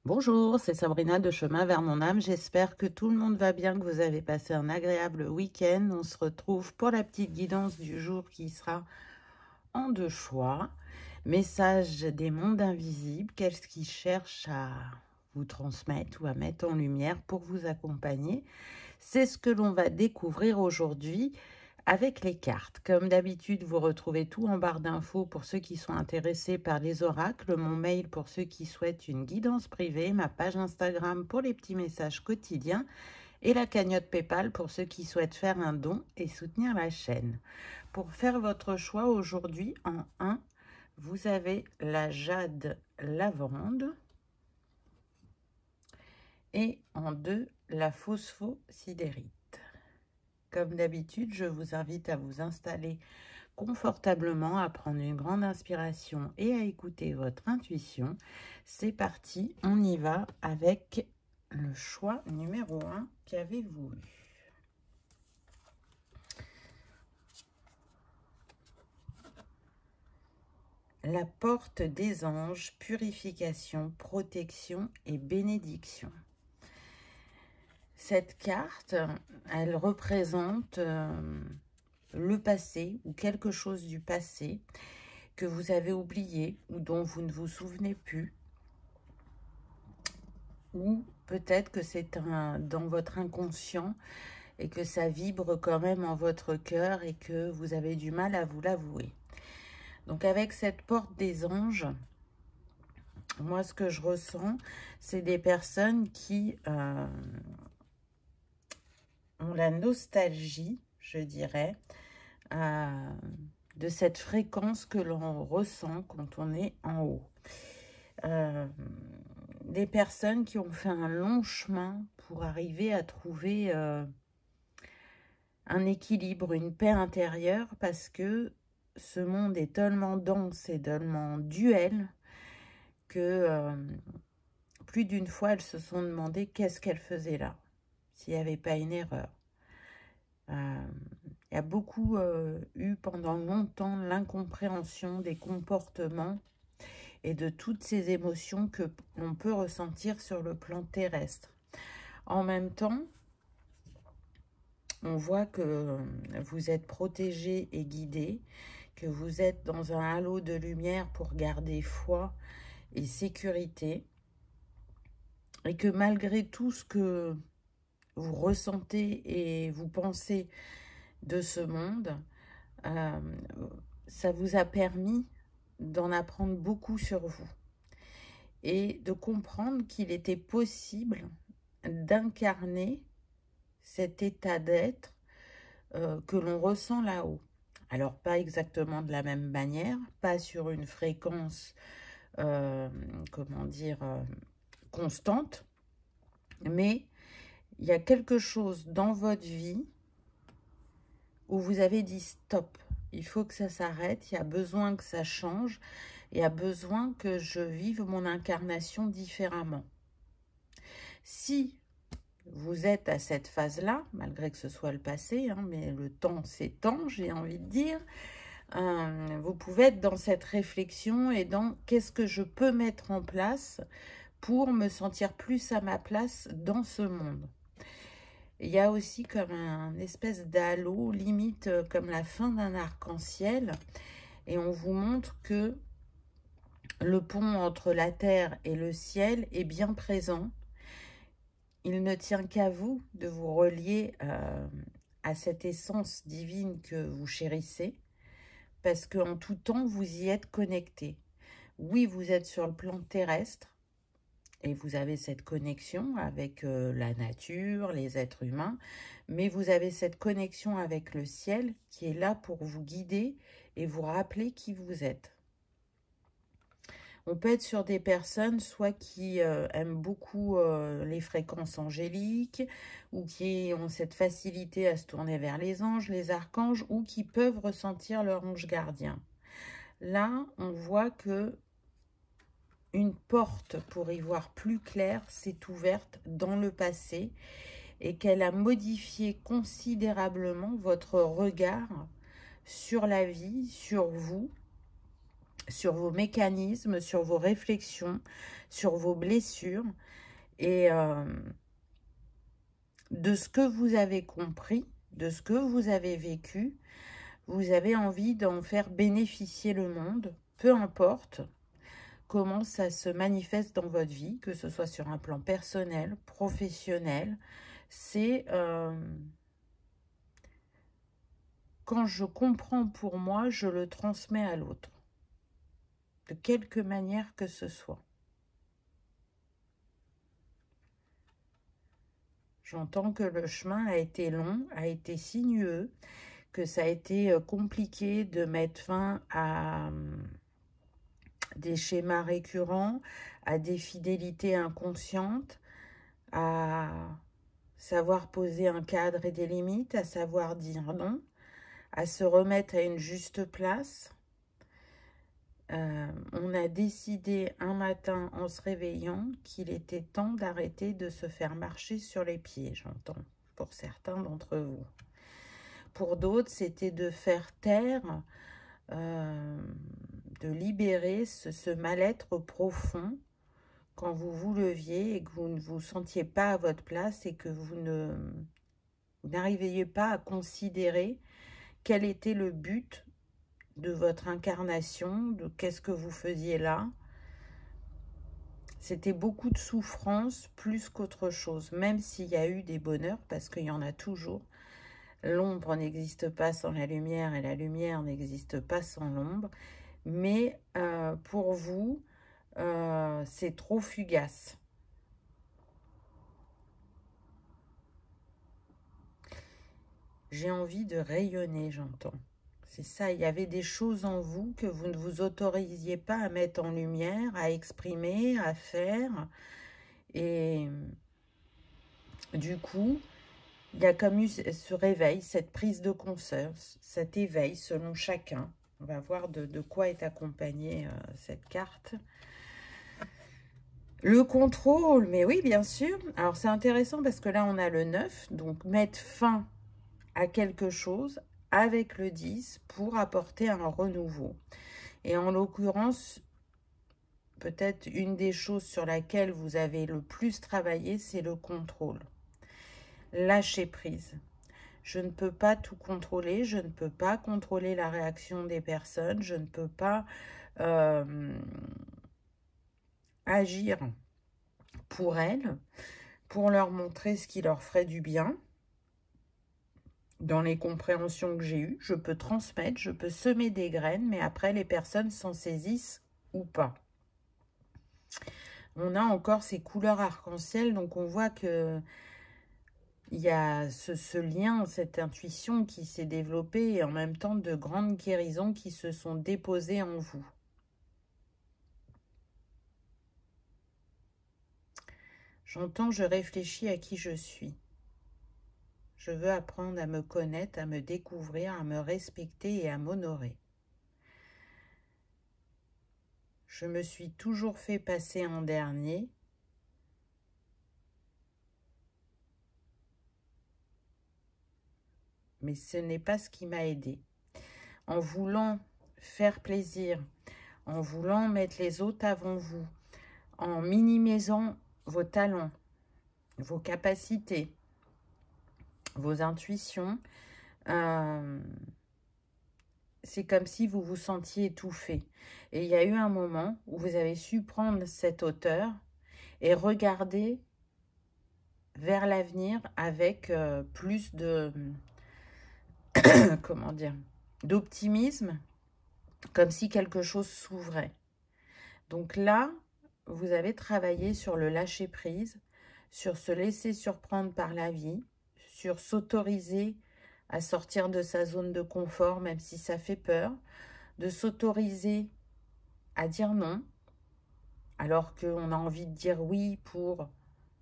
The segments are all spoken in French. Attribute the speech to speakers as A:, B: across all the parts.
A: Bonjour, c'est Sabrina de Chemin vers mon âme. J'espère que tout le monde va bien, que vous avez passé un agréable week-end. On se retrouve pour la petite guidance du jour qui sera en deux choix. Message des mondes invisibles, qu'est-ce qu'ils cherchent à vous transmettre ou à mettre en lumière pour vous accompagner? C'est ce que l'on va découvrir aujourd'hui avec les cartes. Comme d'habitude, vous retrouvez tout en barre d'infos pour ceux qui sont intéressés par les oracles, mon mail pour ceux qui souhaitent une guidance privée, ma page Instagram pour les petits messages quotidiens et la cagnotte PayPal pour ceux qui souhaitent faire un don et soutenir la chaîne. Pour faire votre choix aujourd'hui, en 1, vous avez la jade lavande et en 2, la phosphosidérite. Comme d'habitude, je vous invite à vous installer confortablement, à prendre une grande inspiration et à écouter votre intuition. C'est parti, on y va avec le choix numéro 1. Qu'avez-vous eu? La porte des anges, purification, protection et bénédiction. Cette carte, elle représente le passé ou quelque chose du passé que vous avez oublié ou dont vous ne vous souvenez plus. Ou peut-être que c'est dans votre inconscient et que ça vibre quand même en votre cœur et que vous avez du mal à vous l'avouer. Donc avec cette porte des anges, moi ce que je ressens, c'est des personnes qui ont la nostalgie, je dirais, de cette fréquence que l'on ressent quand on est en haut. Des personnes qui ont fait un long chemin pour arriver à trouver un équilibre, une paix intérieure, parce que ce monde est tellement dense et tellement duel que plus d'une fois, elles se sont demandé qu'est-ce qu'elles faisaient là, s'il n'y avait pas une erreur. Il y a beaucoup eu pendant longtemps l'incompréhension des comportements et de toutes ces émotions que l'on peut ressentir sur le plan terrestre. En même temps, on voit que vous êtes protégé et guidé, que vous êtes dans un halo de lumière pour garder foi et sécurité, et que malgré tout ce que vous ressentez et vous pensez de ce monde, ça vous a permis d'en apprendre beaucoup sur vous et de comprendre qu'il était possible d'incarner cet état d'être que l'on ressent là-haut. Alors, pas exactement de la même manière, pas sur une fréquence, comment dire, constante, mais il y a quelque chose dans votre vie où vous avez dit stop, il faut que ça s'arrête, il y a besoin que ça change, il y a besoin que je vive mon incarnation différemment. Si vous êtes à cette phase-là, malgré que ce soit le passé, hein, mais le temps s'étend, j'ai envie de dire, vous pouvez être dans cette réflexion et dans qu'est-ce que je peux mettre en place pour me sentir plus à ma place dans ce monde. Il y a aussi comme un espèce d'halo, limite comme la fin d'un arc-en-ciel, et on vous montre que le pont entre la terre et le ciel est bien présent. Il ne tient qu'à vous de vous relier à cette essence divine que vous chérissez, parce qu'en tout temps, vous y êtes connecté. Oui, vous êtes sur le plan terrestre, et vous avez cette connexion avec la nature, les êtres humains, mais vous avez cette connexion avec le ciel qui est là pour vous guider et vous rappeler qui vous êtes. On peut être sur des personnes soit qui aiment beaucoup les fréquences angéliques ou qui ont cette facilité à se tourner vers les anges, les archanges, ou qui peuvent ressentir leur ange gardien. Là, on voit que une porte pour y voir plus clair s'est ouverte dans le passé et qu'elle a modifié considérablement votre regard sur la vie, sur vous, sur vos mécanismes, sur vos réflexions, sur vos blessures. Et de ce que vous avez compris, de ce que vous avez vécu, vous avez envie d'en faire bénéficier le monde, peu importe comment ça se manifeste dans votre vie, que ce soit sur un plan personnel, professionnel. C'est quand je comprends pour moi, je le transmets à l'autre, de quelque manière que ce soit. J'entends que le chemin a été long, a été sinueux, que ça a été compliqué de mettre fin à des schémas récurrents, à des fidélités inconscientes, à savoir poser un cadre et des limites, à savoir dire non, à se remettre à une juste place. On a décidé un matin en se réveillant qu'il était temps d'arrêter de se faire marcher sur les pieds, j'entends, pour certains d'entre vous. Pour d'autres, c'était de faire taire, de libérer ce mal-être profond quand vous vous leviez et que vous ne vous sentiez pas à votre place et que vous n'arriviez pas à considérer quel était le but de votre incarnation, de qu'est-ce que vous faisiez là. C'était beaucoup de souffrance plus qu'autre chose, même s'il y a eu des bonheurs, parce qu'il y en a toujours. L'ombre n'existe pas sans la lumière et la lumière n'existe pas sans l'ombre. Mais pour vous, c'est trop fugace. J'ai envie de rayonner, j'entends. C'est ça, il y avait des choses en vous que vous ne vous autorisiez pas à mettre en lumière, à exprimer, à faire. Et du coup, il y a comme eu ce réveil, cette prise de conscience, cet éveil selon chacun. On va voir de quoi est accompagnée cette carte. Le contrôle, mais oui, bien sûr. Alors, c'est intéressant parce que là, on a le 9. Donc, mettre fin à quelque chose avec le 10 pour apporter un renouveau. Et en l'occurrence, peut-être une des choses sur laquelle vous avez le plus travaillé, c'est le contrôle. Lâcher prise. Je ne peux pas tout contrôler, je ne peux pas contrôler la réaction des personnes, je ne peux pas agir pour elles, pour leur montrer ce qui leur ferait du bien. Dans les compréhensions que j'ai eues, je peux transmettre, je peux semer des graines, mais après, les personnes s'en saisissent ou pas. On a encore ces couleurs arc-en-ciel, donc on voit que il y a ce lien, cette intuition qui s'est développée et en même temps de grandes guérisons qui se sont déposées en vous. J'entends, je réfléchis à qui je suis. Je veux apprendre à me connaître, à me découvrir, à me respecter et à m'honorer. Je me suis toujours fait passer en dernier. Mais ce n'est pas ce qui m'a aidé. En voulant faire plaisir, en voulant mettre les autres avant vous, en minimisant vos talents, vos capacités, vos intuitions, c'est comme si vous vous sentiez étouffé. Et il y a eu un moment où vous avez su prendre cette hauteur et regarder vers l'avenir avec plus de, comment dire, d'optimisme, comme si quelque chose s'ouvrait. Donc là, vous avez travaillé sur le lâcher-prise, sur se laisser surprendre par la vie, sur s'autoriser à sortir de sa zone de confort, même si ça fait peur, de s'autoriser à dire non, alors qu'on a envie de dire oui pour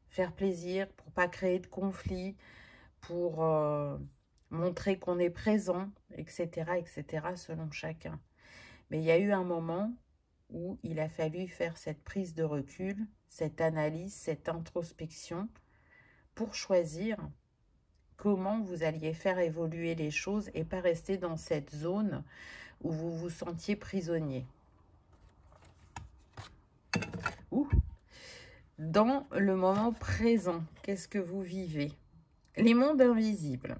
A: faire plaisir, pour pas créer de conflit, pour montrer qu'on est présent, etc., etc., selon chacun. Mais il y a eu un moment où il a fallu faire cette prise de recul, cette analyse, cette introspection, pour choisir comment vous alliez faire évoluer les choses et pas rester dans cette zone où vous vous sentiez prisonnier. dans le moment présent, qu'est-ce que vous vivez? Les mondes invisibles.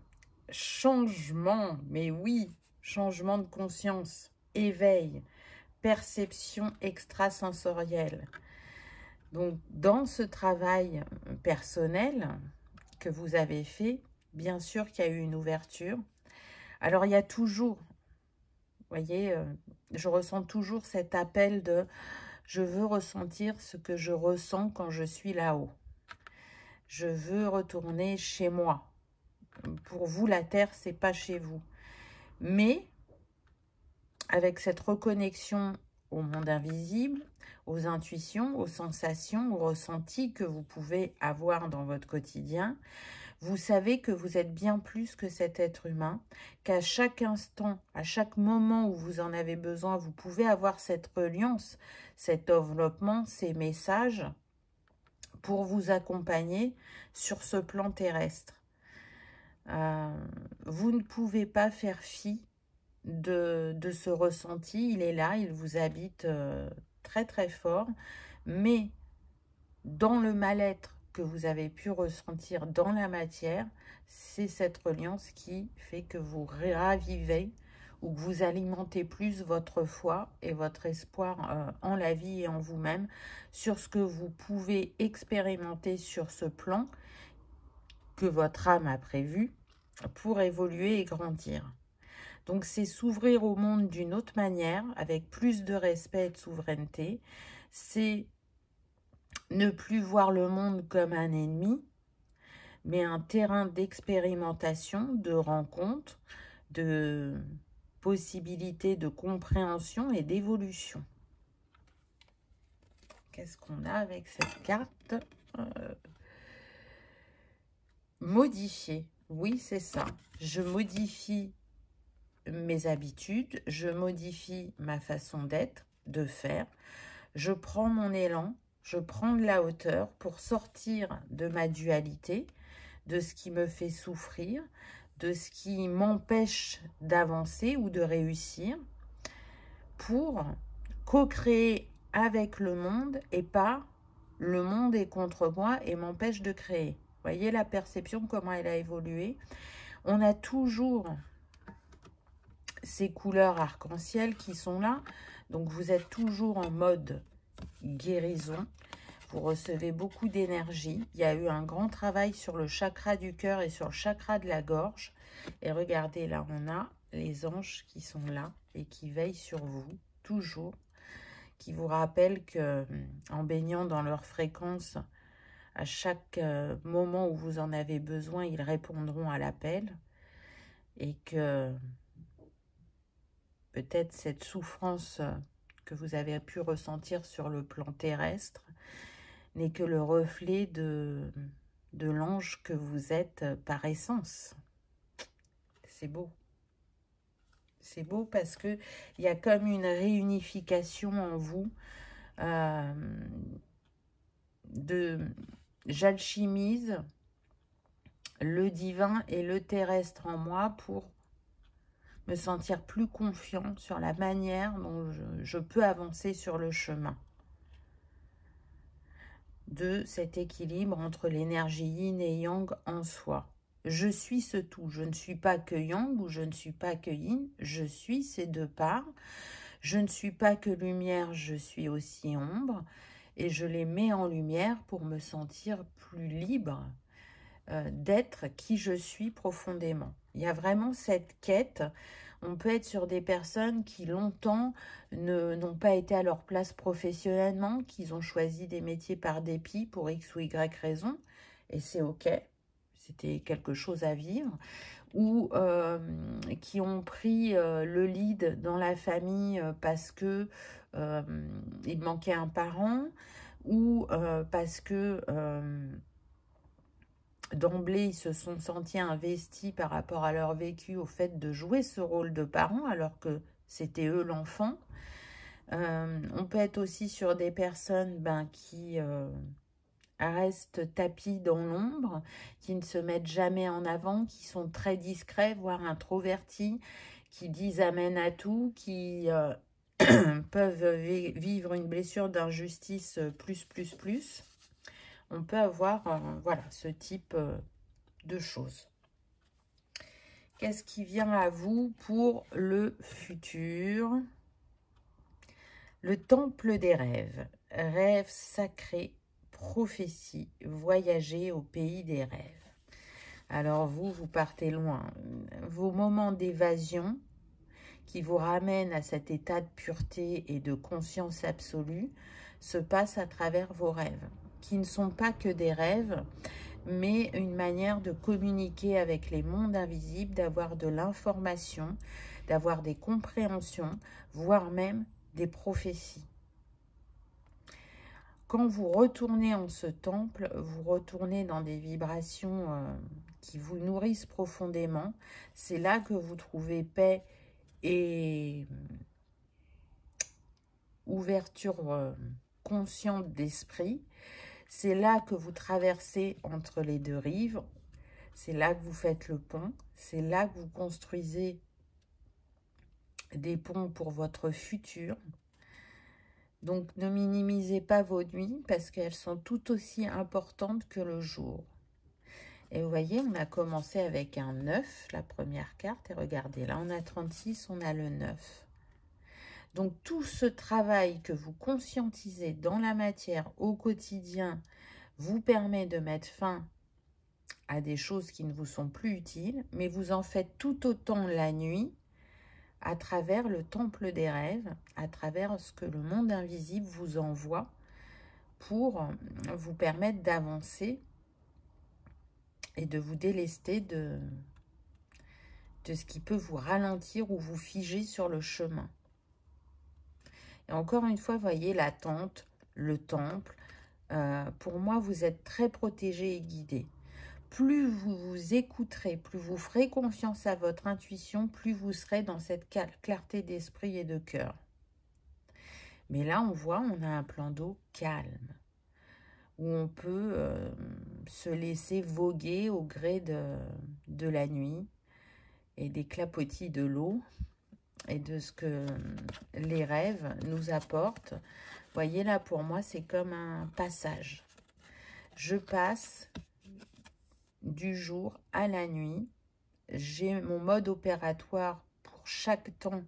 A: Changement, mais oui, changement de conscience, éveil, perception extrasensorielle. Donc, dans ce travail personnel que vous avez fait, bien sûr qu'il y a eu une ouverture. Alors, il y a toujours, vous voyez, je ressens toujours cet appel de « je veux ressentir ce que je ressens quand je suis là-haut. Je veux retourner chez moi. » Pour vous, la Terre, c'est pas chez vous. Mais, avec cette reconnexion au monde invisible, aux intuitions, aux sensations, aux ressentis que vous pouvez avoir dans votre quotidien, vous savez que vous êtes bien plus que cet être humain, qu'à chaque instant, à chaque moment où vous en avez besoin, vous pouvez avoir cette reliance, cet enveloppement, ces messages pour vous accompagner sur ce plan terrestre. Vous ne pouvez pas faire fi de ce ressenti, il est là, il vous habite très très fort, mais dans le mal-être que vous avez pu ressentir dans la matière, c'est cette reliance qui fait que vous ravivez ou que vous alimentez plus votre foi et votre espoir en la vie et en vous-même, sur ce que vous pouvez expérimenter sur ce plan que votre âme a prévu pour évoluer et grandir. Donc, c'est s'ouvrir au monde d'une autre manière, avec plus de respect et de souveraineté. C'est ne plus voir le monde comme un ennemi, mais un terrain d'expérimentation, de rencontre, de possibilités de compréhension et d'évolution. Qu'est-ce qu'on a avec cette carte? Modifier. Oui, c'est ça. Je modifie mes habitudes, je modifie ma façon d'être, de faire. Je prends mon élan, je prends de la hauteur pour sortir de ma dualité, de ce qui me fait souffrir, de ce qui m'empêche d'avancer ou de réussir, pour co-créer avec le monde et pas le monde est contre moi et m'empêche de créer. Vous voyez la perception, comment elle a évolué. On a toujours ces couleurs arc-en-ciel qui sont là. Donc, vous êtes toujours en mode guérison. Vous recevez beaucoup d'énergie. Il y a eu un grand travail sur le chakra du cœur et sur le chakra de la gorge. Et regardez, là, on a les anges qui sont là et qui veillent sur vous, toujours. Qui vous rappellent que, en baignant dans leur fréquence, à chaque moment où vous en avez besoin, ils répondront à l'appel. Et que peut-être cette souffrance que vous avez pu ressentir sur le plan terrestre n'est que le reflet de l'ange que vous êtes par essence. C'est beau. C'est beau parce qu'il y a comme une réunification en vous. J'alchimise le divin et le terrestre en moi pour me sentir plus confiant sur la manière dont je peux avancer sur le chemin de cet équilibre entre l'énergie yin et yang en soi. Je suis ce tout, je ne suis pas que yang ou je ne suis pas que yin, je suis ces deux parts. Je ne suis pas que lumière, je suis aussi ombre et je les mets en lumière pour me sentir plus libre d'être qui je suis profondément. Il y a vraiment cette quête. On peut être sur des personnes qui longtemps n'ont pas été à leur place professionnellement, qui ont choisi des métiers par dépit pour X ou Y raison, et c'est ok, c'était quelque chose à vivre, ou qui ont pris le lead dans la famille parce que il manquait un parent, ou parce que d'emblée, ils se sont sentis investis par rapport à leur vécu au fait de jouer ce rôle de parent alors que c'était eux l'enfant. On peut être aussi sur des personnes qui restent tapis dans l'ombre, qui ne se mettent jamais en avant, qui sont très discrets, voire introvertis, qui disent amen à tout, qui peuvent vivre une blessure d'injustice plus. on peut avoir voilà, ce type de choses. Qu'est-ce qui vient à vous pour le futur? Le temple des rêves. Rêve sacré, prophétie, voyager au pays des rêves. Alors vous partez loin. Vos moments d'évasion qui vous ramènent à cet état de pureté et de conscience absolue se passent à travers vos rêves, qui ne sont pas que des rêves, mais une manière de communiquer avec les mondes invisibles, d'avoir de l'information, d'avoir des compréhensions, voire même des prophéties. Quand vous retournez en ce temple, vous retournez dans des vibrations qui vous nourrissent profondément. C'est là que vous trouvez paix et ouverture consciente d'esprit. C'est là que vous traversez entre les deux rives. C'est là que vous faites le pont. C'est là que vous construisez des ponts pour votre futur. Donc, ne minimisez pas vos nuits parce qu'elles sont tout aussi importantes que le jour. Et vous voyez, on a commencé avec un 9, la première carte. Et regardez, là, on a 36, on a le 9. Donc, tout ce travail que vous conscientisez dans la matière au quotidien vous permet de mettre fin à des choses qui ne vous sont plus utiles, mais vous en faites tout autant la nuit à travers le temple des rêves, à travers ce que le monde invisible vous envoie pour vous permettre d'avancer et de vous délester de ce qui peut vous ralentir ou vous figer sur le chemin. Et encore une fois, voyez la tente, le temple. Pour moi, vous êtes très protégé et guidé. Plus vous vous écouterez, plus vous ferez confiance à votre intuition, plus vous serez dans cette clarté d'esprit et de cœur. Mais là, on voit, on a un plan d'eau calme, où on peut se laisser voguer au gré de la nuit et des clapotis de l'eau et de ce que les rêves nous apportent. Vous voyez, là, pour moi, c'est comme un passage. Je passe du jour à la nuit. J'ai mon mode opératoire pour chaque temps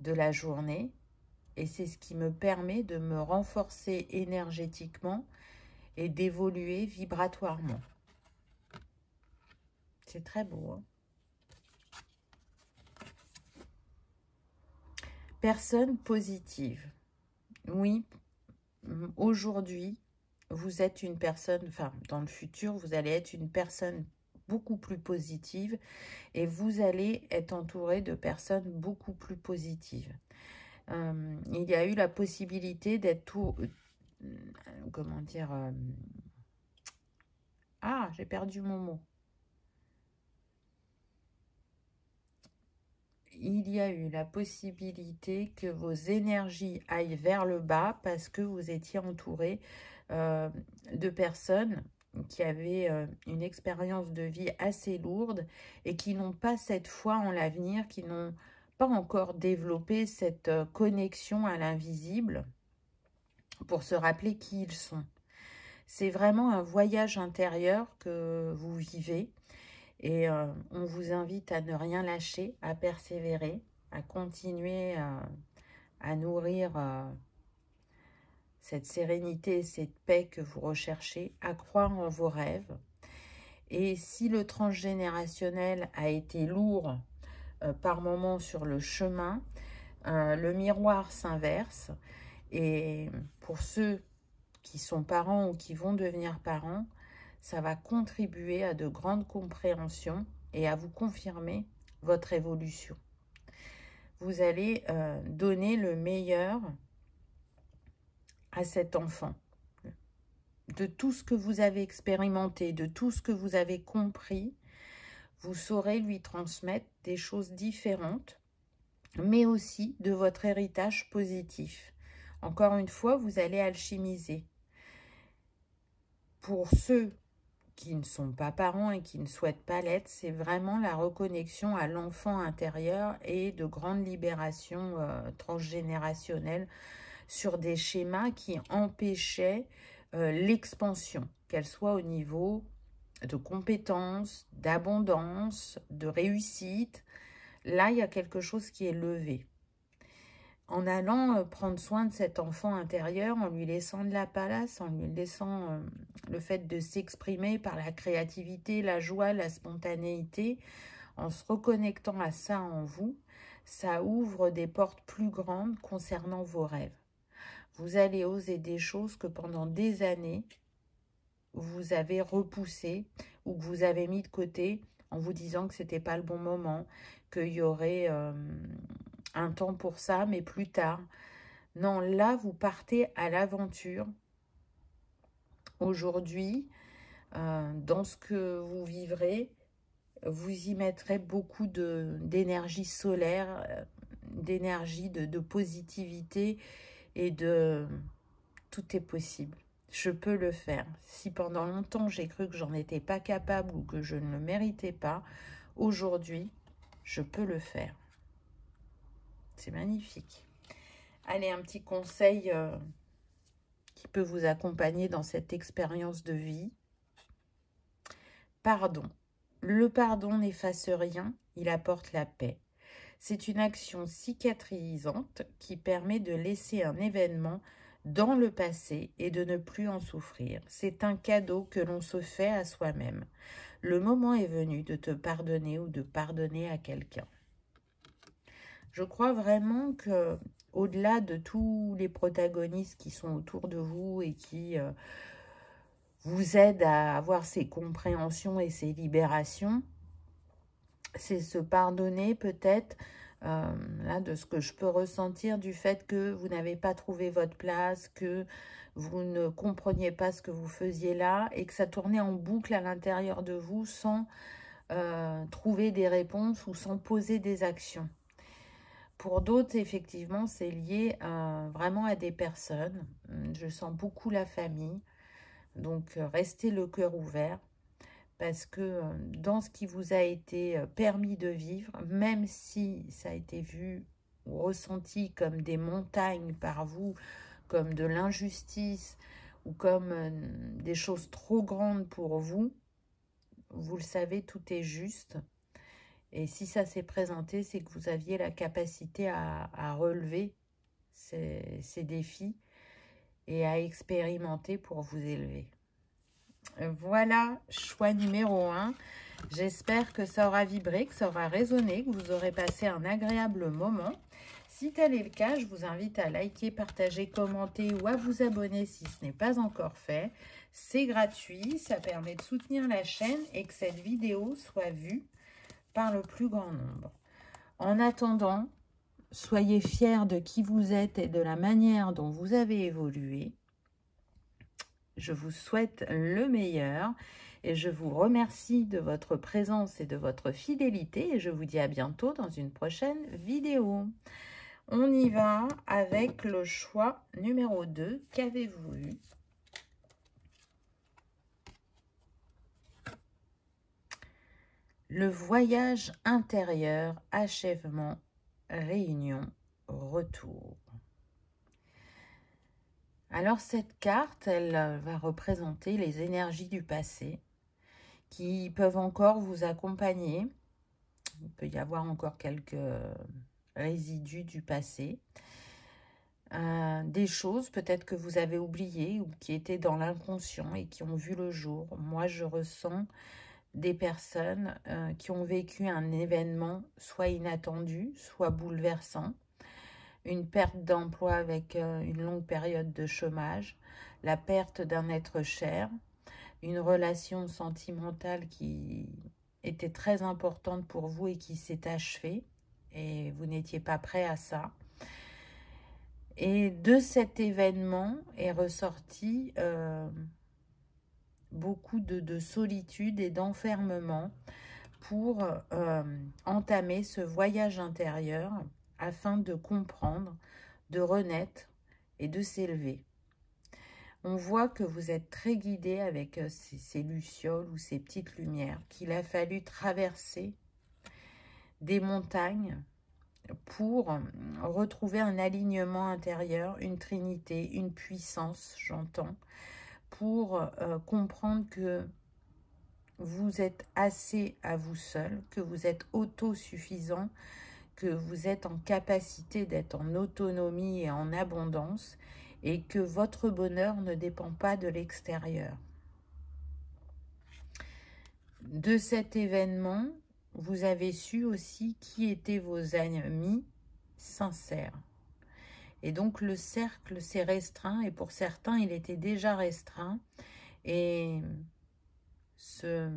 A: de la journée et c'est ce qui me permet de me renforcer énergétiquement et d'évoluer vibratoirement. C'est très beau, hein? Personne positive. Oui, aujourd'hui, vous êtes une personne, enfin, dans le futur, vous allez être une personne beaucoup plus positive et vous allez être entouré de personnes beaucoup plus positives. Il y a eu la possibilité d'être tout... comment dire... ah, j'ai perdu mon mot. Il y a eu la possibilité que vos énergies aillent vers le bas parce que vous étiez entouré de personnes qui avaient une expérience de vie assez lourde et qui n'ont pas cette foi en l'avenir, qui n'ont pas encore développé cette connexion à l'invisible pour se rappeler qui ils sont. C'est vraiment un voyage intérieur que vous vivez et on vous invite à ne rien lâcher, à persévérer, à continuer à nourrir cette sérénité et cette paix que vous recherchez, à croire en vos rêves. Et si le transgénérationnel a été lourd par moments sur le chemin, le miroir s'inverse. Et pour ceux qui sont parents ou qui vont devenir parents, ça va contribuer à de grandes compréhensions et à vous confirmer votre évolution. Vous allez donner le meilleur à cet enfant. De tout ce que vous avez expérimenté, de tout ce que vous avez compris, vous saurez lui transmettre des choses différentes, mais aussi de votre héritage positif. Encore une fois, vous allez alchimiser. Pour ceux qui ne sont pas parents et qui ne souhaitent pas l'être, c'est vraiment la reconnexion à l'enfant intérieur et de grandes libérations transgénérationnelles sur des schémas qui empêchaient l'expansion, qu'elle soit au niveau de compétences, d'abondance, de réussite. Là, il y a quelque chose qui est levé. En allant prendre soin de cet enfant intérieur, en lui laissant de la place, en lui laissant le fait de s'exprimer par la créativité, la joie, la spontanéité, en se reconnectant à ça en vous, ça ouvre des portes plus grandes concernant vos rêves. Vous allez oser des choses que pendant des années, vous avez repoussées ou que vous avez mis de côté en vous disant que ce n'était pas le bon moment, qu'il y aurait un temps pour ça, mais plus tard. Non, là, vous partez à l'aventure. Aujourd'hui, dans ce que vous vivrez, vous y mettrez beaucoup d'énergie solaire, d'énergie, de positivité et de... Tout est possible. Je peux le faire. Si pendant longtemps j'ai cru que j'en étais pas capable ou que je ne le méritais pas, aujourd'hui, je peux le faire. C'est magnifique. Allez, un petit conseil qui peut vous accompagner dans cette expérience de vie. Pardon. Le pardon n'efface rien, il apporte la paix. C'est une action cicatrisante qui permet de laisser un événement dans le passé et de ne plus en souffrir. C'est un cadeau que l'on se fait à soi-même. Le moment est venu de te pardonner ou de pardonner à quelqu'un. Je crois vraiment que, au-delà de tous les protagonistes qui sont autour de vous et qui vous aident à avoir ces compréhensions et ces libérations, c'est se pardonner peut-être, là, de ce que je peux ressentir, du fait que vous n'avez pas trouvé votre place, que vous ne compreniez pas ce que vous faisiez là, et que ça tournait en boucle à l'intérieur de vous sans trouver des réponses ou sans poser des actions. Pour d'autres, effectivement, c'est lié vraiment à des personnes. Je sens beaucoup la famille, donc restez le cœur ouvert. Parce que dans ce qui vous a été permis de vivre, même si ça a été vu ou ressenti comme des montagnes par vous, comme de l'injustice ou comme des choses trop grandes pour vous, vous le savez, tout est juste. Et si ça s'est présenté, c'est que vous aviez la capacité à relever ces défis et à expérimenter pour vous élever. Voilà, choix numéro 1. J'espère que ça aura vibré, que ça aura résonné, que vous aurez passé un agréable moment. Si tel est le cas, je vous invite à liker, partager, commenter ou à vous abonner si ce n'est pas encore fait. C'est gratuit, ça permet de soutenir la chaîne et que cette vidéo soit vue par le plus grand nombre. En attendant, soyez fiers de qui vous êtes et de la manière dont vous avez évolué. Je vous souhaite le meilleur et je vous remercie de votre présence et de votre fidélité et je vous dis à bientôt dans une prochaine vidéo. On y va avec le choix numéro 2. Qu'avez-vous eu? Le voyage intérieur, achèvement, réunion, retour. Alors cette carte, elle va représenter les énergies du passé qui peuvent encore vous accompagner. Il peut y avoir encore quelques résidus du passé. Des choses peut-être que vous avez oubliées ou qui étaient dans l'inconscient et qui ont vu le jour. Moi, je ressens des personnes qui ont vécu un événement soit inattendu, soit bouleversant. Une perte d'emploi avec une longue période de chômage, la perte d'un être cher, une relation sentimentale qui était très importante pour vous et qui s'est achevée et vous n'étiez pas prêt à ça. Et de cet événement est ressorti beaucoup de solitude et d'enfermement pour entamer ce voyage intérieur afin de comprendre, de renaître et de s'élever. On voit que vous êtes très guidé avec ces lucioles ou ces petites lumières, qu'il a fallu traverser des montagnes pour retrouver un alignement intérieur, une trinité, une puissance, j'entends, pour comprendre que vous êtes assez à vous seul, que vous êtes autosuffisant, que vous êtes en capacité d'être en autonomie et en abondance, et que votre bonheur ne dépend pas de l'extérieur. De cet événement, vous avez su aussi qui étaient vos amis sincères. Et donc le cercle s'est restreint, et pour certains, il était déjà restreint. Et ce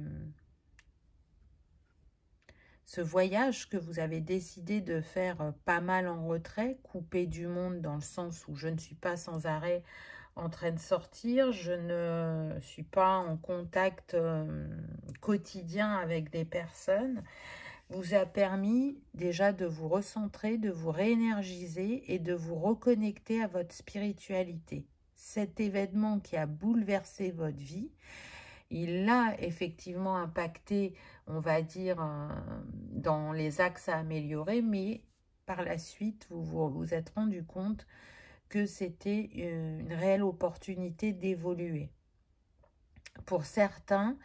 A: voyage que vous avez décidé de faire pas mal en retrait, coupé du monde dans le sens où je ne suis pas sans arrêt en train de sortir, je ne suis pas en contact quotidien avec des personnes, vous a permis déjà de vous recentrer, de vous réénergiser et de vous reconnecter à votre spiritualité. Cet événement qui a bouleversé votre vie, il a effectivement impacté, on va dire, dans les axes à améliorer, mais par la suite, vous vous êtes rendu compte que c'était une réelle opportunité d'évoluer. Pour certains,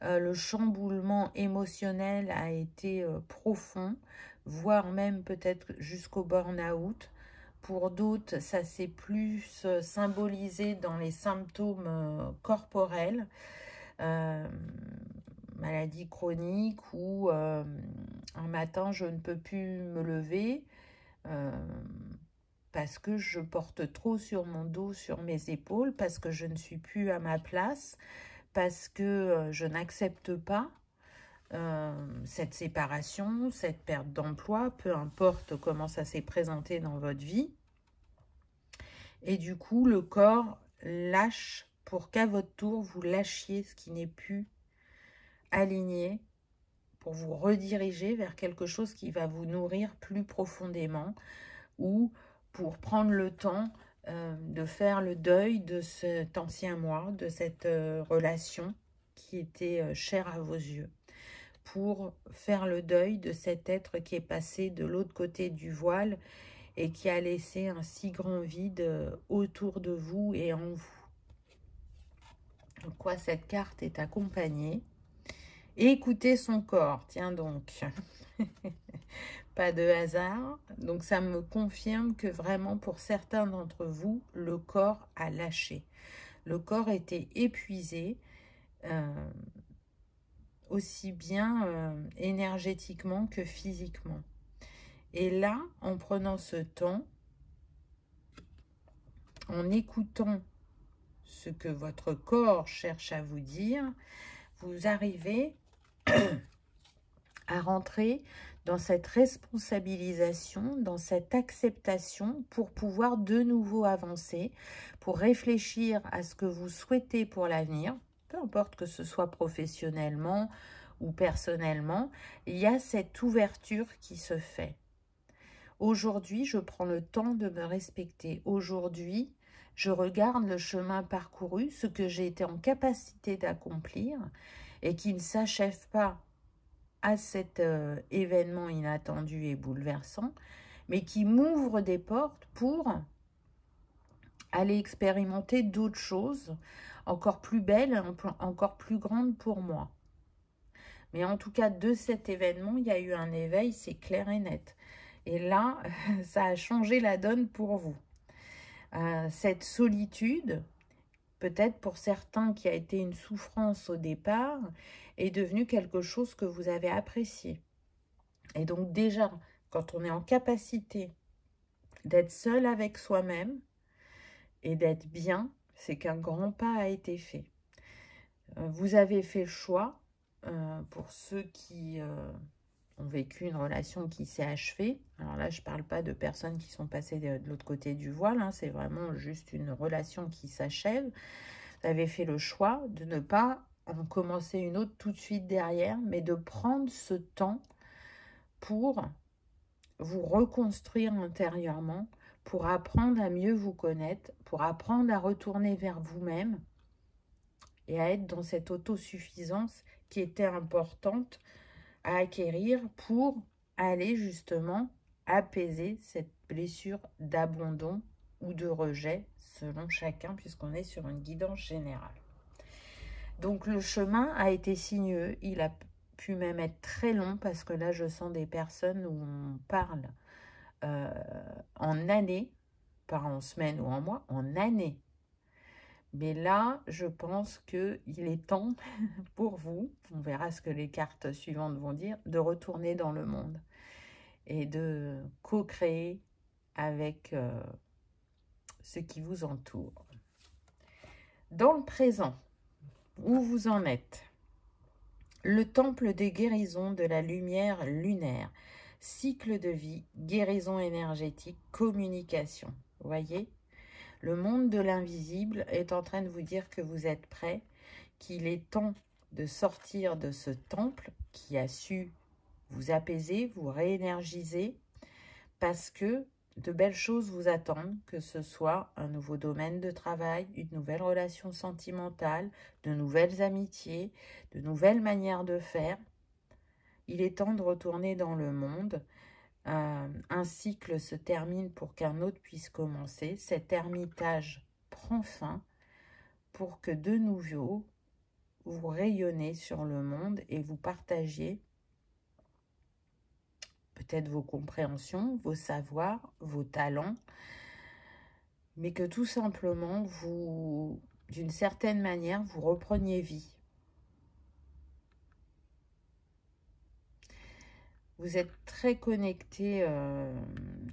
A: le chamboulement émotionnel a été profond, voire même peut-être jusqu'au burn-out. Pour d'autres, ça s'est plus symbolisé dans les symptômes corporels, maladie chronique ou un matin je ne peux plus me lever parce que je porte trop sur mon dos, sur mes épaules, parce que je ne suis plus à ma place, parce que je n'accepte pas cette séparation, cette perte d'emploi, peu importe comment ça s'est présenté dans votre vie. Et du coup, le corps lâche pour qu'à votre tour, vous lâchiez ce qui n'est plus aligné, pour vous rediriger vers quelque chose qui va vous nourrir plus profondément, ou pour prendre le temps de faire le deuil de cet ancien moi, de cette relation qui était chère à vos yeux, pour faire le deuil de cet être qui est passé de l'autre côté du voile et qui a laissé un si grand vide autour de vous et en vous. De quoi cette carte est accompagnée. Écoutez son corps, tiens donc. Pas de hasard. Donc ça me confirme que vraiment pour certains d'entre vous, le corps a lâché. Le corps était épuisé, aussi bien énergétiquement que physiquement. Et là, en prenant ce temps, en écoutant ce que votre corps cherche à vous dire, vous arrivez à rentrer dans cette responsabilisation, dans cette acceptation pour pouvoir de nouveau avancer, pour réfléchir à ce que vous souhaitez pour l'avenir, peu importe que ce soit professionnellement ou personnellement, il y a cette ouverture qui se fait. Aujourd'hui, je prends le temps de me respecter. Aujourd'hui, je regarde le chemin parcouru, ce que j'ai été en capacité d'accomplir et qui ne s'achève pas à cet événement inattendu et bouleversant, mais qui m'ouvre des portes pour aller expérimenter d'autres choses encore plus belles, encore plus grandes pour moi. Mais en tout cas, de cet événement, il y a eu un éveil, c'est clair et net. Et là, ça a changé la donne pour vous. Cette solitude, peut-être pour certains qui a été une souffrance au départ, est devenue quelque chose que vous avez apprécié. Et donc déjà, quand on est en capacité d'être seul avec soi-même et d'être bien, c'est qu'un grand pas a été fait. Vous avez fait le choix, pour ceux qui ont vécu une relation qui s'est achevée. Alors là, je ne parle pas de personnes qui sont passées de l'autre côté du voile, hein, c'est vraiment juste une relation qui s'achève. Vous avez fait le choix de ne pas en commencer une autre tout de suite derrière, mais de prendre ce temps pour vous reconstruire intérieurement, pour apprendre à mieux vous connaître, pour apprendre à retourner vers vous-même et à être dans cette autosuffisance qui était importante à acquérir pour aller justement apaiser cette blessure d'abandon ou de rejet, selon chacun, puisqu'on est sur une guidance générale. Donc le chemin a été sinueux, il a pu même être très long, parce que là je sens des personnes où on parle en années, pas en semaines ou en mois, en années. Mais là, je pense qu'il est temps pour vous, on verra ce que les cartes suivantes vont dire, de retourner dans le monde et de co-créer avec ce qui vous entoure. Dans le présent, où vous en êtes? Le temple des guérisons de la lumière lunaire, cycle de vie, guérison énergétique, communication. Vous voyez? Le monde de l'invisible est en train de vous dire que vous êtes prêt, qu'il est temps de sortir de ce temple qui a su vous apaiser, vous réénergiser, parce que de belles choses vous attendent, que ce soit un nouveau domaine de travail, une nouvelle relation sentimentale, de nouvelles amitiés, de nouvelles manières de faire. Il est temps de retourner dans le monde. Un cycle se termine pour qu'un autre puisse commencer. Cet ermitage prend fin pour que de nouveau, vous rayonnez sur le monde et vous partagiez peut-être vos compréhensions, vos savoirs, vos talents, mais que tout simplement, vous, d'une certaine manière, vous repreniez vie. Vous êtes très connecté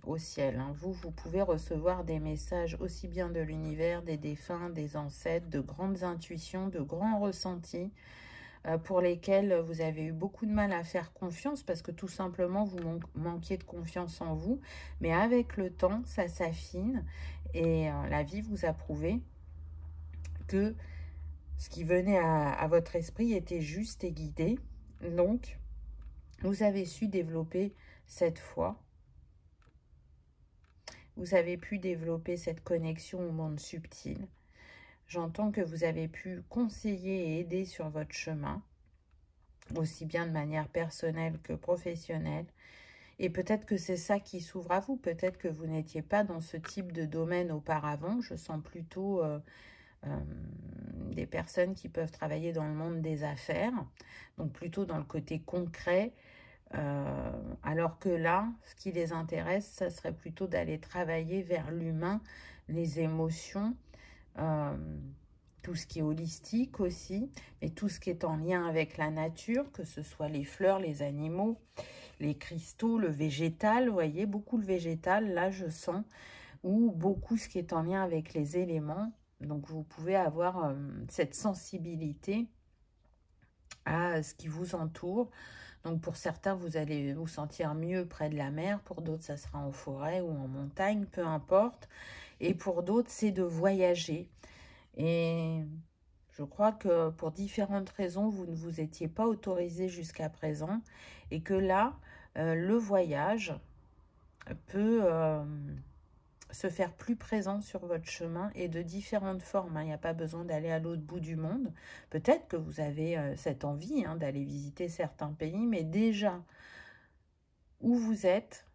A: au ciel. Hein. Vous pouvez recevoir des messages aussi bien de l'univers, des défunts, des ancêtres, de grandes intuitions, de grands ressentis pour lesquels vous avez eu beaucoup de mal à faire confiance parce que tout simplement, vous manquiez de confiance en vous. Mais avec le temps, ça s'affine et la vie vous a prouvé que ce qui venait à votre esprit était juste et guidé. Donc, vous avez su développer cette foi. Vous avez pu développer cette connexion au monde subtil. J'entends que vous avez pu conseiller et aider sur votre chemin, aussi bien de manière personnelle que professionnelle. Et peut-être que c'est ça qui s'ouvre à vous. Peut-être que vous n'étiez pas dans ce type de domaine auparavant. Je sens plutôt des personnes qui peuvent travailler dans le monde des affaires, donc plutôt dans le côté concret, alors que là, ce qui les intéresse, ça serait plutôt d'aller travailler vers l'humain, les émotions, tout ce qui est holistique aussi, et tout ce qui est en lien avec la nature, que ce soit les fleurs, les animaux, les cristaux, le végétal, vous voyez, beaucoup le végétal, là je sens, ou beaucoup ce qui est en lien avec les éléments. Donc vous pouvez avoir cette sensibilité à ce qui vous entoure. Donc pour certains, vous allez vous sentir mieux près de la mer, pour d'autres, ça sera en forêt ou en montagne, peu importe. Et pour d'autres, c'est de voyager. Et je crois que pour différentes raisons, vous ne vous étiez pas autorisé jusqu'à présent. Et que là, le voyage peut se faire plus présent sur votre chemin et de différentes formes. Il n'y a pas besoin d'aller à l'autre bout du monde. Peut-être que vous avez cette envie d'aller visiter certains pays, mais déjà, où vous êtes,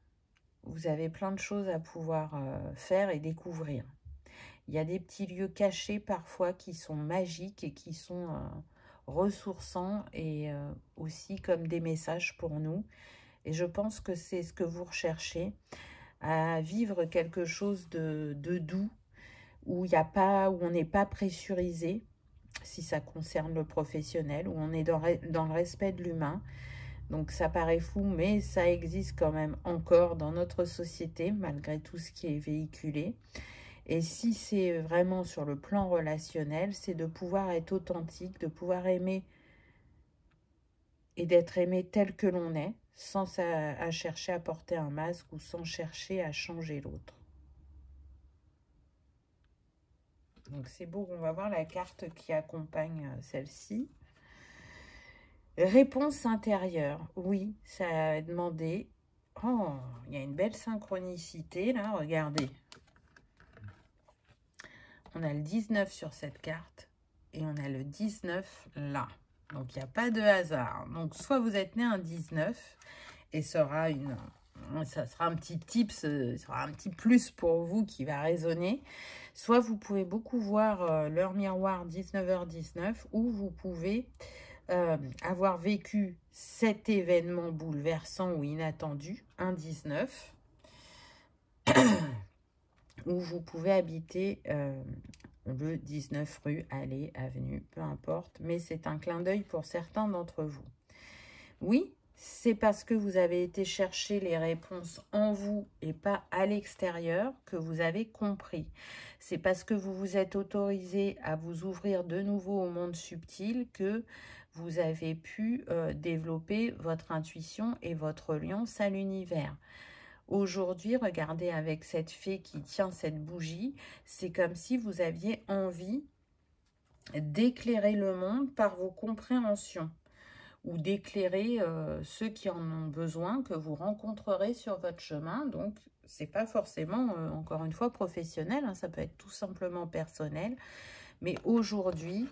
A: vous avez plein de choses à pouvoir faire et découvrir. Il y a des petits lieux cachés parfois qui sont magiques et qui sont ressourçants et aussi comme des messages pour nous. Et je pense que c'est ce que vous recherchez, à vivre quelque chose de doux, où il y a pas, où on n'est pas pressurisé, si ça concerne le professionnel, où on est dans le respect de l'humain. Donc ça paraît fou, mais ça existe quand même encore dans notre société, malgré tout ce qui est véhiculé. Et si c'est vraiment sur le plan relationnel, c'est de pouvoir être authentique, de pouvoir aimer et d'être aimé tel que l'on est, sans à chercher à porter un masque ou sans chercher à changer l'autre. Donc c'est beau, on va voir la carte qui accompagne celle-ci. Réponse intérieure. Oui, ça a demandé. Oh, il y a une belle synchronicité là, regardez. On a le 19 sur cette carte et on a le 19 là. Donc, il n'y a pas de hasard. Donc, soit vous êtes né un 19 et ça aura ça sera un petit tips, ça sera un petit plus pour vous qui va résonner. Soit vous pouvez beaucoup voir l'heure miroir 19h19, ou vous pouvez avoir vécu cet événement bouleversant ou inattendu, un 19, où vous pouvez habiter le 19 rue, allée, avenue, peu importe, mais c'est un clin d'œil pour certains d'entre vous. Oui, c'est parce que vous avez été chercher les réponses en vous et pas à l'extérieur que vous avez compris. C'est parce que vous vous êtes autorisé à vous ouvrir de nouveau au monde subtil que vous avez pu développer votre intuition et votre alliance à l'univers. Aujourd'hui, regardez avec cette fée qui tient cette bougie, c'est comme si vous aviez envie d'éclairer le monde par vos compréhensions, ou d'éclairer ceux qui en ont besoin, que vous rencontrerez sur votre chemin. Donc, c'est pas forcément, encore une fois, professionnel, hein, ça peut être tout simplement personnel. Mais aujourd'hui,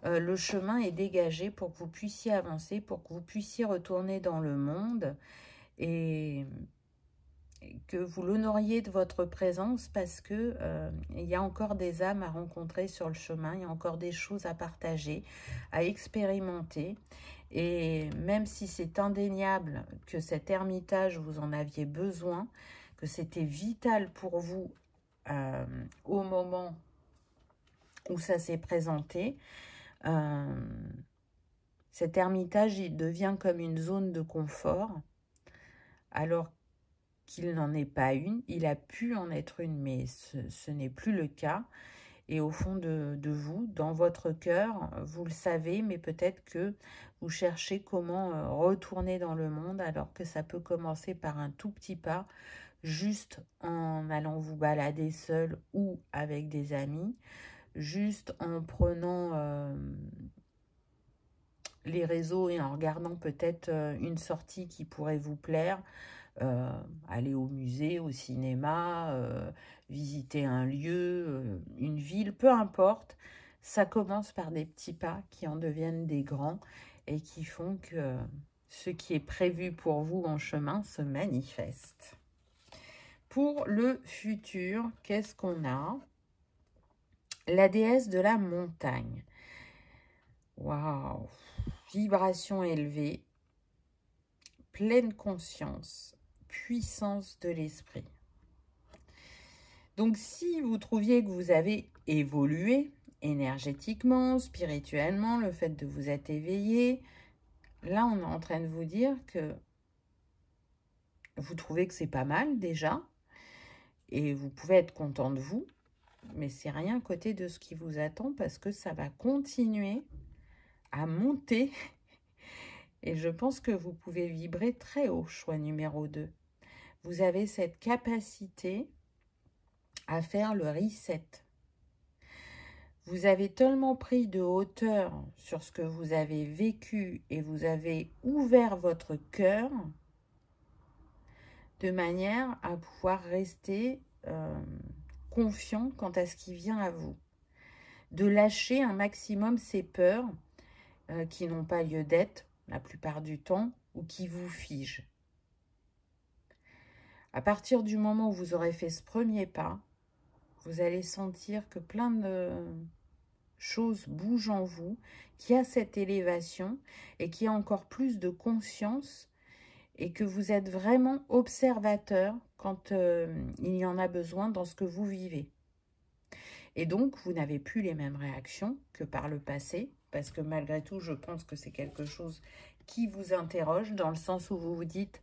A: le chemin est dégagé pour que vous puissiez avancer, pour que vous puissiez retourner dans le monde et que vous l'honoriez de votre présence, parce que il y a encore des âmes à rencontrer sur le chemin, il y a encore des choses à partager, à expérimenter. Et même si c'est indéniable que cet ermitage, vous en aviez besoin, que c'était vital pour vous au moment où ça s'est présenté, cet ermitage, il devient comme une zone de confort, alors qu'il n'en est pas une. Il a pu en être une, mais ce n'est plus le cas. Et au fond de vous, dans votre cœur, vous le savez, mais peut-être que vous cherchez comment retourner dans le monde, alors que ça peut commencer par un tout petit pas, juste en allant vous balader seul ou avec des amis, juste en prenant les réseaux et en regardant peut-être une sortie qui pourrait vous plaire, aller au musée, au cinéma, visiter un lieu, une ville, peu importe. Ça commence par des petits pas qui en deviennent des grands et qui font que ce qui est prévu pour vous en chemin se manifeste. Pour le futur, qu'est-ce qu'on a? La déesse de la montagne. Waouh! Vibration élevée, pleine conscience, puissance de l'esprit. Donc, si vous trouviez que vous avez évolué énergétiquement, spirituellement, le fait de vous être éveillé, là, on est en train de vous dire que vous trouvez que c'est pas mal déjà, et vous pouvez être content de vous, mais c'est rien à côté de ce qui vous attend, parce que ça va continuer à monter. Et je pense que vous pouvez vibrer très haut, choix numéro 2. Vous avez cette capacité à faire le reset. Vous avez tellement pris de hauteur sur ce que vous avez vécu et vous avez ouvert votre cœur de manière à pouvoir rester confiant quant à ce qui vient à vous. De lâcher un maximum ces peurs qui n'ont pas lieu d'être la plupart du temps ou qui vous figent. À partir du moment où vous aurez fait ce premier pas, vous allez sentir que plein de choses bougent en vous, qu'il y a cette élévation et qu'il y a encore plus de conscience et que vous êtes vraiment observateur quand il y en a besoin dans ce que vous vivez. Et donc, vous n'avez plus les mêmes réactions que par le passé, parce que malgré tout, je pense que c'est quelque chose qui vous interroge, dans le sens où vous vous dites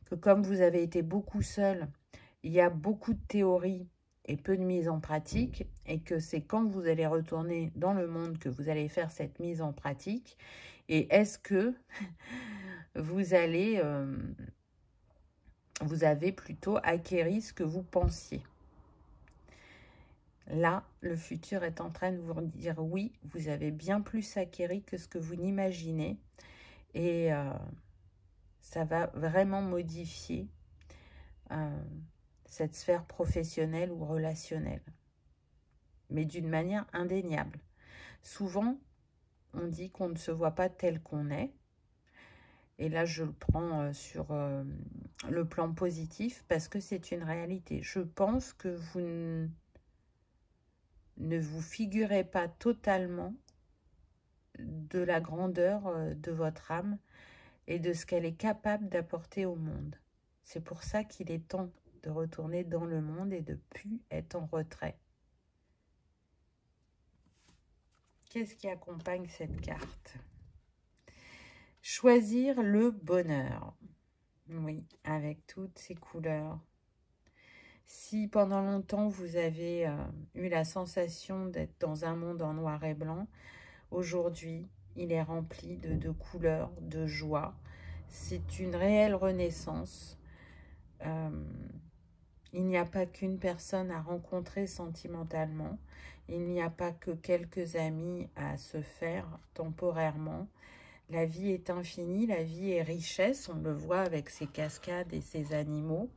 A: que comme vous avez été beaucoup seul, il y a beaucoup de théories et peu de mise en pratique, et que c'est quand vous allez retourner dans le monde que vous allez faire cette mise en pratique. Et est-ce que vous allez, vous avez plutôt acquéri ce que vous pensiez? Là, le futur est en train de vous dire oui, vous avez bien plus acquéri que ce que vous n'imaginez. Et ça va vraiment modifier cette sphère professionnelle ou relationnelle. Mais d'une manière indéniable. Souvent, on dit qu'on ne se voit pas tel qu'on est. Et là, je le prends sur le plan positif parce que c'est une réalité. Je pense que vous ne vous figurez pas totalement de la grandeur de votre âme et de ce qu'elle est capable d'apporter au monde. C'est pour ça qu'il est temps de retourner dans le monde et de ne plus être en retrait. Qu'est-ce qui accompagne cette carte? Choisir le bonheur. Oui, avec toutes ces couleurs. Si pendant longtemps vous avez eu la sensation d'être dans un monde en noir et blanc, aujourd'hui il est rempli de couleurs, de joie. C'est une réelle renaissance. Il n'y a pas qu'une personne à rencontrer sentimentalement. Il n'y a pas que quelques amis à se faire temporairement. La vie est infinie, la vie est richesse. On le voit avec ces cascades et ces animaux.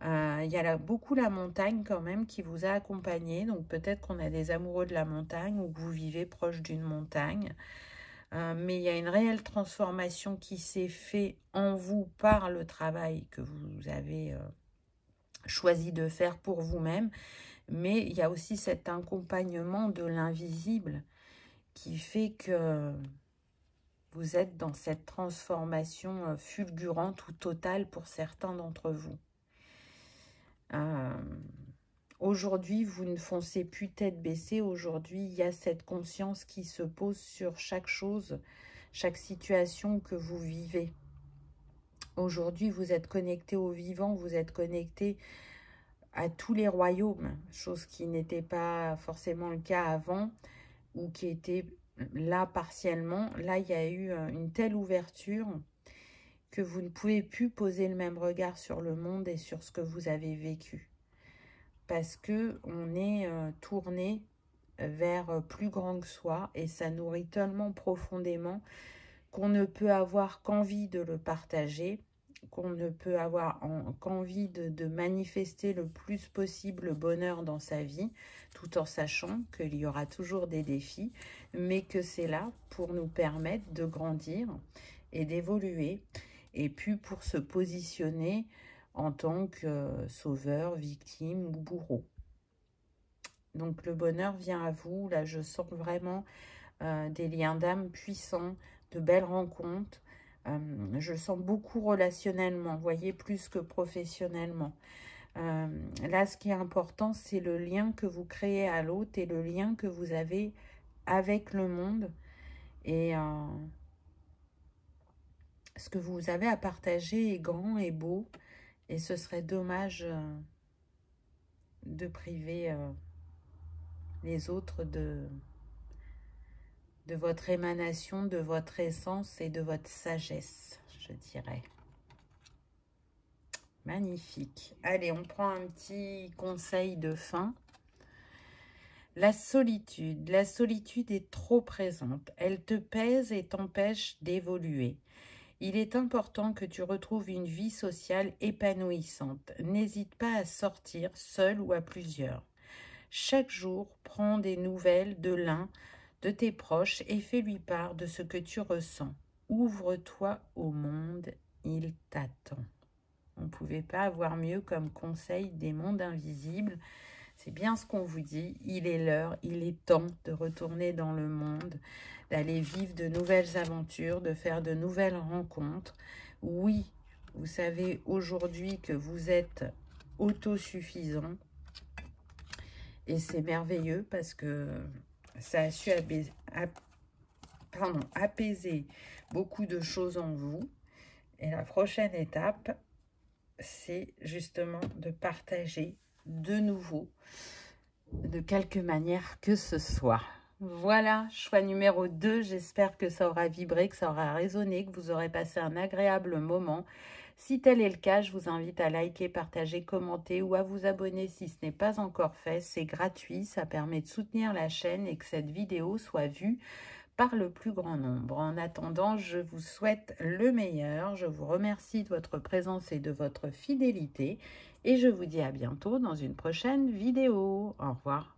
A: Il y a beaucoup la montagne quand même qui vous a accompagné. Donc peut-être qu'on a des amoureux de la montagne ou que vous vivez proche d'une montagne. Mais il y a une réelle transformation qui s'est faite en vous par le travail que vous avez choisi de faire pour vous-même. Mais il y a aussi cet accompagnement de l'invisible qui fait que vous êtes dans cette transformation fulgurante ou totale pour certains d'entre vous. Aujourd'hui, vous ne foncez plus tête baissée. Aujourd'hui, il y a cette conscience qui se pose sur chaque chose, chaque situation que vous vivez. Aujourd'hui, vous êtes connecté au vivant, vous êtes connecté à tous les royaumes, chose qui n'était pas forcément le cas avant ou qui était là partiellement. Là, il y a eu une telle ouverture que vous ne pouvez plus poser le même regard sur le monde et sur ce que vous avez vécu. Parce que on est tourné vers plus grand que soi et ça nourrit tellement profondément qu'on ne peut avoir qu'envie de le partager, qu'on ne peut avoir qu'envie de manifester le plus possible le bonheur dans sa vie, tout en sachant qu'il y aura toujours des défis, mais que c'est là pour nous permettre de grandir et d'évoluer, et puis pour se positionner en tant que sauveur, victime ou bourreau. Donc le bonheur vient à vous. Là, je sens vraiment des liens d'âme puissants, de belles rencontres. Je le sens beaucoup relationnellement, vous voyez, plus que professionnellement. Là, ce qui est important, c'est le lien que vous créez à l'autre et le lien que vous avez avec le monde. Et ce que vous avez à partager est grand et beau. Et ce serait dommage de priver les autres de votre émanation, de votre essence et de votre sagesse, je dirais. Magnifique. Allez, on prend un petit conseil de fin. La solitude est trop présente. Elle te pèse et t'empêche d'évoluer. Il est important que tu retrouves une vie sociale épanouissante. N'hésite pas à sortir seul ou à plusieurs. Chaque jour, prends des nouvelles de l'un de tes proches et fais-lui part de ce que tu ressens. Ouvre-toi au monde, il t'attend. On ne pouvait pas avoir mieux comme conseil des mondes invisibles. C'est bien ce qu'on vous dit. Il est l'heure, il est temps de retourner dans le monde, d'aller vivre de nouvelles aventures, de faire de nouvelles rencontres. Oui, vous savez aujourd'hui que vous êtes autosuffisant. Et c'est merveilleux parce que ça a su apaiser beaucoup de choses en vous. Et la prochaine étape, c'est justement de partager de nouveau, de quelque manière que ce soit. Voilà, choix numéro 2. J'espère que ça aura vibré, que ça aura résonné, que vous aurez passé un agréable moment. Si tel est le cas, je vous invite à liker, partager, commenter ou à vous abonner si ce n'est pas encore fait. C'est gratuit, ça permet de soutenir la chaîne et que cette vidéo soit vue par le plus grand nombre. En attendant, je vous souhaite le meilleur. Je vous remercie de votre présence et de votre fidélité. Et je vous dis à bientôt dans une prochaine vidéo. Au revoir.